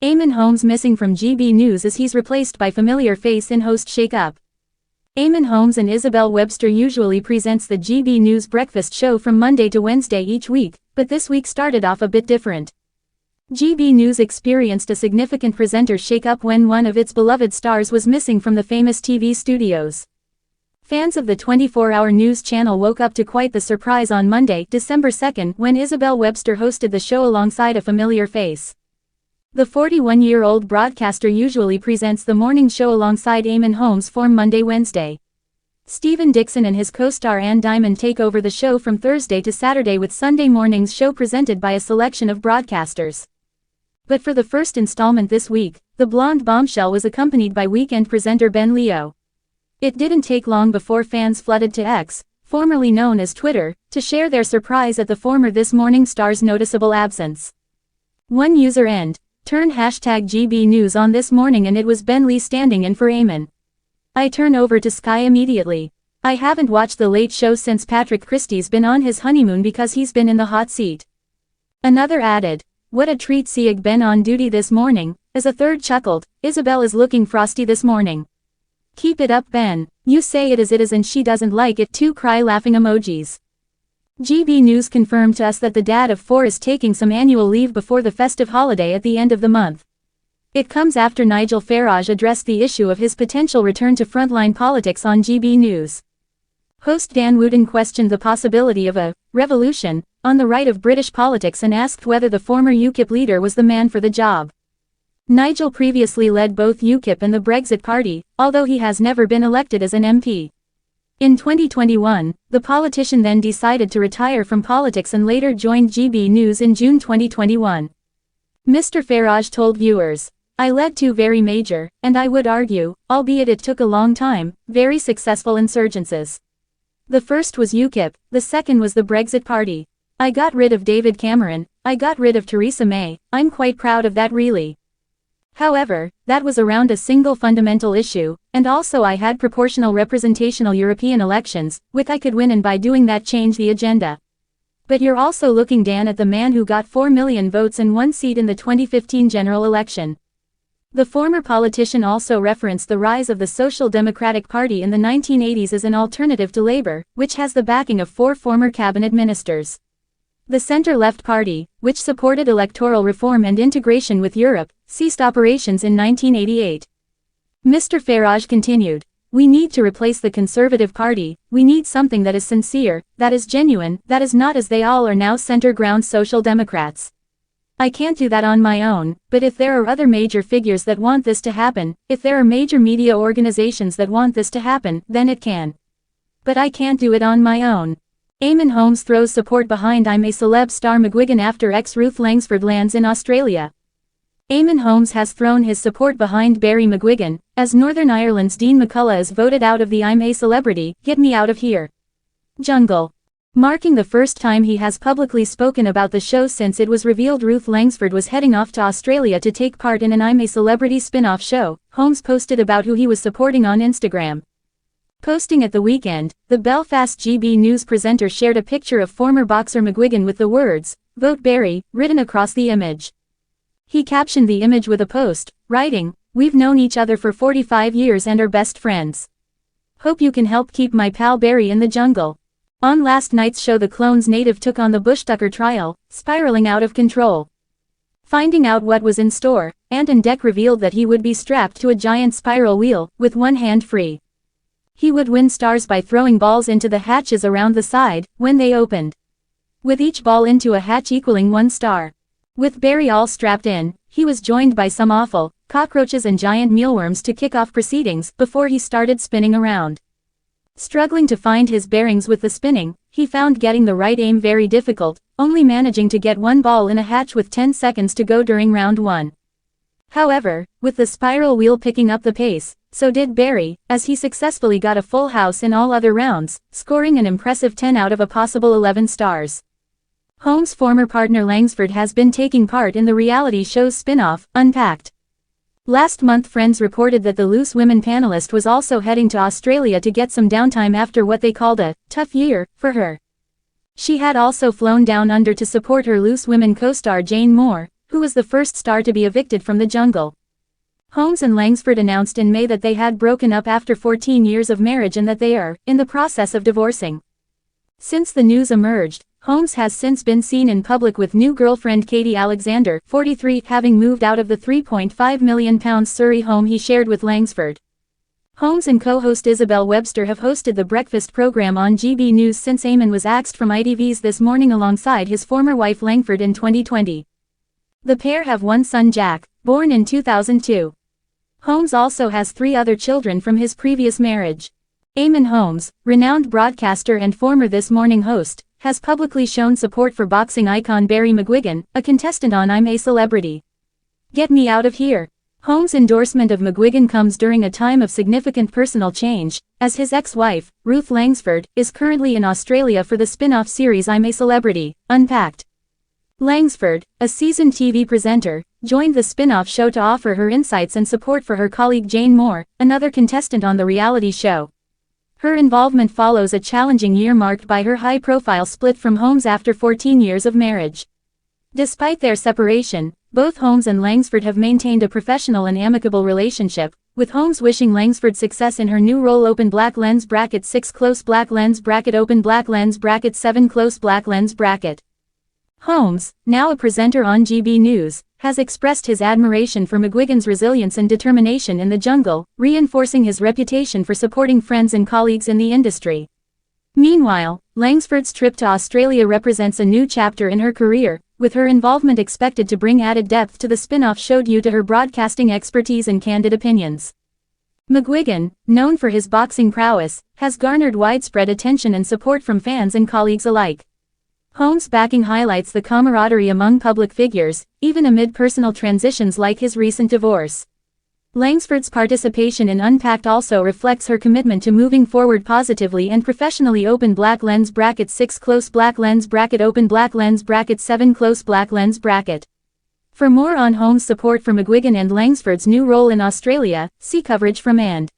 Eamonn Holmes missing from GB News as he's replaced by familiar face in host shake-up. Eamonn Holmes and Isabel Webster usually presents the GB News breakfast show from Monday to Wednesday each week, but this week started off a bit different. GB News experienced a significant presenter shake-up when one of its beloved stars was missing from the famous TV studios. Fans of the 24-hour news channel woke up to quite the surprise on Monday, December 2nd, when Isabel Webster hosted the show alongside a familiar face. The 41-year-old broadcaster usually presents the morning show alongside Eamonn Holmes from Monday-Wednesday. Stephen Dixon and his co-star Ann Diamond take over the show from Thursday to Saturday, with Sunday morning's show presented by a selection of broadcasters. But for the first installment this week, the blonde bombshell was accompanied by weekend presenter Ben Leo. It didn't take long before fans flooded to X, formerly known as Twitter, to share their surprise at the former This Morning star's noticeable absence. One user turned #GB News on this morning and it was Ben Lee standing in for Eamonn. I turn over to Sky immediately. I haven't watched The Late Show since Patrick Christie's been on his honeymoon because he's been in the hot seat. Another added, what a treat seeing Ben on duty this morning, as a third chuckled, Isabel is looking frosty this morning. Keep it up, Ben. You say it is and she doesn't like it too, cry laughing emojis. GB News confirmed to us that the dad of 4 is taking some annual leave before the festive holiday at the end of the month. It comes after Nigel Farage addressed the issue of his potential return to frontline politics on GB News. Host Dan Wootton questioned the possibility of a revolution on the right of British politics and asked whether the former UKIP leader was the man for the job. Nigel previously led both UKIP and the Brexit Party, although he has never been elected as an MP. In 2021, the politician then decided to retire from politics and later joined GB News in June 2021. Mr. Farage told viewers, I led 2 very major, and I would argue, albeit it took a long time, very successful insurgencies. The first was UKIP, the second was the Brexit Party. I got rid of David Cameron, I got rid of Theresa May, I'm quite proud of that really. However, that was around a single fundamental issue, and also I had proportional representational European elections, which I could win, and by doing that change the agenda. But you're also looking, Dan, at the man who got 4 million votes and 1 seat in the 2015 general election. The former politician also referenced the rise of the Social Democratic Party in the 1980s as an alternative to Labour, which has the backing of 4 former cabinet ministers. The centre-left party, which supported electoral reform and integration with Europe, ceased operations in 1988. Mr. Farage continued, we need to replace the Conservative Party, we need something that is sincere, that is genuine, that is not as they all are now centre-ground Social Democrats. I can't do that on my own, but if there are other major figures that want this to happen, if there are major media organizations that want this to happen, then it can. But I can't do it on my own. Eamonn Holmes throws support behind I'm a Celeb star McGuigan after ex-Ruth Langsford lands in Australia. Eamonn Holmes has thrown his support behind Barry McGuigan, as Northern Ireland's Dean McCullough is voted out of the I'm a Celebrity, Get Me Out of Here jungle. Marking the first time he has publicly spoken about the show since it was revealed Ruth Langsford was heading off to Australia to take part in an I'm a Celebrity spin-off show, Holmes posted about who he was supporting on Instagram. Posting at the weekend, the Belfast GB News presenter shared a picture of former boxer McGuigan with the words, Vote Barry, written across the image. He captioned the image with a post, writing, We've known each other for 45 years and are best friends. Hope you can help keep my pal Barry in the jungle. On last night's show the Clones native took on the Bushtucker trial, spiraling out of control. Finding out what was in store, Anton Deck revealed that he would be strapped to a giant spiral wheel, with one hand free. He would win stars by throwing balls into the hatches around the side, when they opened. With each ball into a hatch equaling 1 star. With Barry all strapped in, he was joined by some awful cockroaches and giant mealworms to kick off proceedings before he started spinning around. Struggling to find his bearings with the spinning, he found getting the right aim very difficult, only managing to get 1 ball in a hatch with 10 seconds to go during round 1. However, with the spiral wheel picking up the pace, so did Barry, as he successfully got a full house in all other rounds, scoring an impressive 10 out of a possible 11 stars. Holmes' former partner Langsford has been taking part in the reality show's spin-off, Unpacked. Last month Friends reported that the Loose Women panelist was also heading to Australia to get some downtime after what they called a tough year for her. She had also flown down under to support her Loose Women co-star Jane Moore, who was the first star to be evicted from the jungle. Holmes and Langsford announced in May that they had broken up after 14 years of marriage and that they are in the process of divorcing. Since the news emerged, Holmes has since been seen in public with new girlfriend Katie Alexander, 43, having moved out of the £3.5 million Surrey home he shared with Langsford. Holmes and co-host Isabel Webster have hosted the breakfast program on GB News since Eamonn was axed from ITV's This Morning alongside his former wife Langford in 2020. The pair have one son, Jack, born in 2002. Holmes also has 3 other children from his previous marriage. Eamonn Holmes, renowned broadcaster and former This Morning host, has publicly shown support for boxing icon Barry McGuigan, a contestant on I'm a Celebrity. Get me out of here. Holmes' endorsement of McGuigan comes during a time of significant personal change, as his ex-wife, Ruth Langsford, is currently in Australia for the spin-off series I'm a Celebrity, Unpacked. Langsford, a seasoned TV presenter, joined the spin-off show to offer her insights and support for her colleague Jane Moore, another contestant on the reality show. Her involvement follows a challenging year marked by her high-profile split from Holmes after 14 years of marriage. Despite their separation, both Holmes and Langsford have maintained a professional and amicable relationship, with Holmes wishing Langsford success in her new role. Open black lens bracket 6 close black lens bracket open black lens bracket 7 close black lens bracket. Holmes, now a presenter on GB News, has expressed his admiration for McGuigan's resilience and determination in the jungle, reinforcing his reputation for supporting friends and colleagues in the industry. Meanwhile, Langsford's trip to Australia represents a new chapter in her career, with her involvement expected to bring added depth to the spin-off show due to her broadcasting expertise and candid opinions. McGuigan, known for his boxing prowess, has garnered widespread attention and support from fans and colleagues alike. Holmes' backing highlights the camaraderie among public figures, even amid personal transitions like his recent divorce. Langsford's participation in Unpacked also reflects her commitment to moving forward positively and professionally. Open black lens bracket 6 close black lens bracket open black lens bracket 7 close black lens bracket. For more on Holmes' support for McGuigan and Langsford's new role in Australia, see coverage from and.